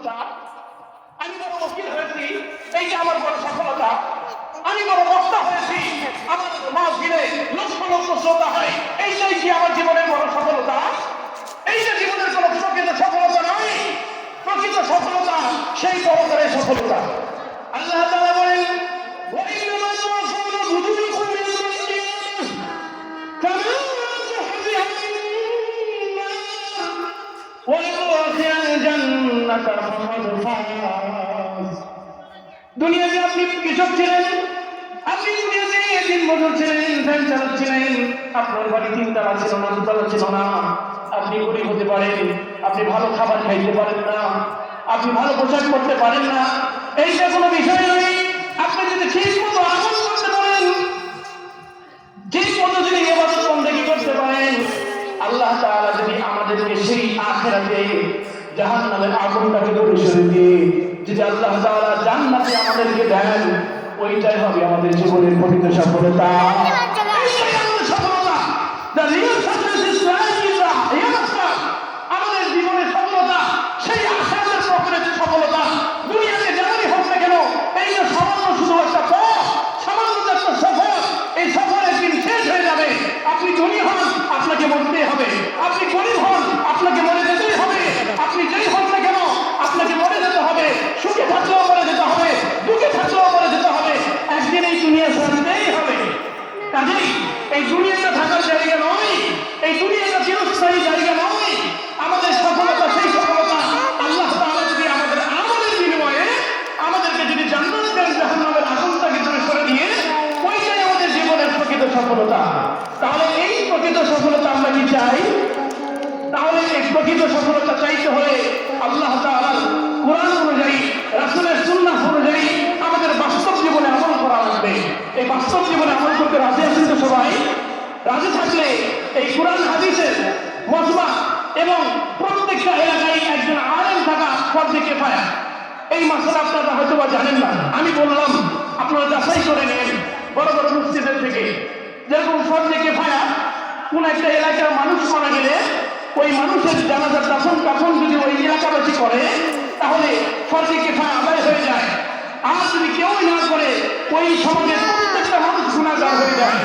সফলতা। আমি বড় ওকিল হয়েছি, এই যে আমার বড় সফলতা। আমি বড় বক্তা হয়েছি, আমার মাহফিলে লক্ষ লক্ষ শ্রোতা হয়, এইটাই কি আমার জীবনের বড় সফলতা? এই যে জীবনের কোন প্রকৃত সফলতা নয়, প্রকৃত সফলতা সেই পরকারের সফলতা। আল্লাহ তাআলা বলেন, وَإِنَّمَا تُوَفَّوْنَ أُجُورَكُمْ يَوْمَ الْقِيَامَةِ فَمَن زُحْزِحَ عَنِ النَّارِ وَأُدْخِلَ الْجَنَّةَ فَقَدْ فَازَ। দুনিয়াতে আপনি কৃষক ছিলেন, আপনি দুনিয়াতে দিন মজুর ছিলেন, ভ্যান চালাচ্ছিলেন, আপনার বাড়ি তিনতলা ছিল না, দুতলা ছিল না, আপনি গরিব হতে পারেন, আপনি ভালো খাবার খাইতে পারেন না, আপনি ভালো পোশাক করতে পারেন না, এইটা কোনো বিষয় নয়। আপনি যদি ঠিক মতো আমল করতে পারেন, ঠিক মতো যদি ইবাদত বন্দেগী করতে পারেন, আল্লাহ তাআলা যদি আমাদেরকে সেই আখিরাতে জাহান্নামের আগুনটাকে দূরে সরিয়ে দিয়ে যদি আল্লাহ তাআলা জান্নাতে আমাদেরকে দেন, ওইটাই হবে আমাদের জীবনের প্রকৃত সফলতা। এইটাই আমাদের সফলতা। The real success is life in the hereafter. আমাদের জীবনের সফলতা সেই আখিরাতের প্রকৃত সফলতা। দুনিয়াতে যেমনই হোক না কেন, এই যে সামান্য শুধু একটা পথ, সামান্য একটা সফর, এই সফর একদিন শেষ হয়ে যাবে। আপনি ধনী হন, আপনাকে মরতেই হবে। আপনি গরিব হন, আপনাকে মরে যেতেই হবে। আপনি যেই হন না কেন, আপনাকে মরে যেতে হবে। সুখে থাকলেও মরে যেতে হবে, দুঃখে থাকলেও মরে যেতে হবে। একদিন এই দুনিয়া ছাড়তেই হবে। কাজেই এই দুনিয়াটা থাকার জায়গা নয়, এই দুনিয়াটা চিরস্থায়ী জায়গা নয়। আমাদের সফলতা সেই সফলতা আল্লাহ তাআলা যদি আমাদের আমলের বিনিময়ে আমাদেরকে যদি জান্নাত দেন, জাহান্নামের আগুনটাকে দূরে সরে দিয়ে, ওইটাই আমাদের জীবনের প্রকৃত সফলতা। তাহলে এই প্রকৃত সফলতা আমরা কি চাই? তাহলে এই প্রকৃত সফলতা চাইতে হলে আল্লাহ তাআলার কোরআন অনুযায়ী, রাসূলের সুন্নাহ অনুযায়ী আমাদের বাস্তব জীবনে আমল করা লাগবে। এই বাস্তব জীবনে আমল করতে রাজি আছেন তো সবাই? রাজি থাকলে এই কোরআন হাদিসের মজমা এবং প্রত্যেকটা এলাকায় একজন আলেম থাকা ফরজে কিফায়া। এই মাসলা আপনারা হয়তো বা জানেন না, আমি বললাম আপনারা যাচাই করে নেন বড় বড় মুফতিদের থেকে। যেরকম ফরজে কিফায়া, কোন একটা এলাকার মানুষ মারা গেলে ওই মানুষের জানাজার দাফন কাফন যদি ওই এলাকাবাসী করে, তাহলে ফরজে কিফায়া আদায় হয়ে যায়। আর যদি কেউই না করে, ওই সমাজের প্রত্যেকটা মানুষ গুনাহগার হয়ে যায়।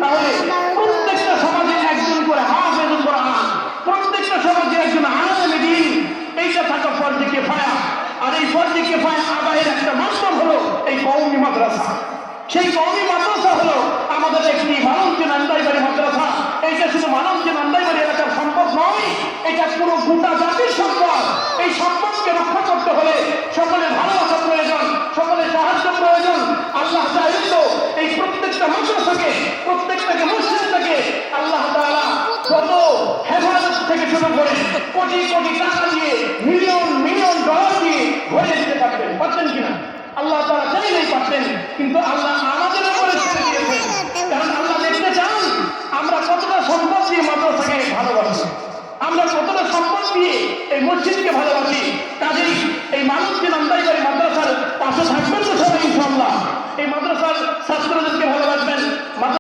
তাহলে প্রত্যেকটা সমাজে একজন করে হাফেজ কোরআন, প্রত্যেকটা সমাজে একজন আলেমে দ্বীন, এইটা থাকা ফরজে কিফায়া। আর এই ফরজে কিফায়া আদায়ের একটা মাধ্যম হলো এই কওমি মাদ্রাসা। সেই কওমি মাদ্রাসা হলো আমাদের একটি মানবকে নান্দাইবাড়ি মাদ্রাসা। এইটা শুধু মানবকে নান্দাইবাড়ি এলাকার সম্পদ নয়, এটা পুরো গোটা জাতির সম্পদ। এই সম্পদকে রক্ষা করতে হলে সকলের ভালোবাসা প্রয়োজন, সকলের সাহায্য প্রয়োজন। আল্লাহ চাইলে তো এই প্রত্যেকটা মাদ্রাসাকে, প্রত্যেকটাকে মসজিদটাকে আল্লাহ তাআলা কত হেফাজত থেকে শুরু করে কোটি কোটি টাকা দিয়ে, মিলিয়ন মিলিয়ন ডলার দিয়ে ভরিয়ে দিতে পারবেন। পারছেন কিনা? আল্লাহ তাআলা চাইলেই পারতেন, কিন্তু আল্লাহ আমাদের উপরে ছেড়ে দিয়েছেন। কারণ আল্লাহ দেখতে চান আমরা কতটা সম্পদ দিয়ে মাদ্রাসাকে ভালোবাসি, আমরা কতটা সম্পদ দিয়ে এই মসজিদকে ভালোবাসি। কাজেই এই মানুষকে নান্দাইবাড়ি মাদ্রাসার পাশে থাকবেন তো সবাই ইনশাআল্লাহ। এই মাদ্রাসার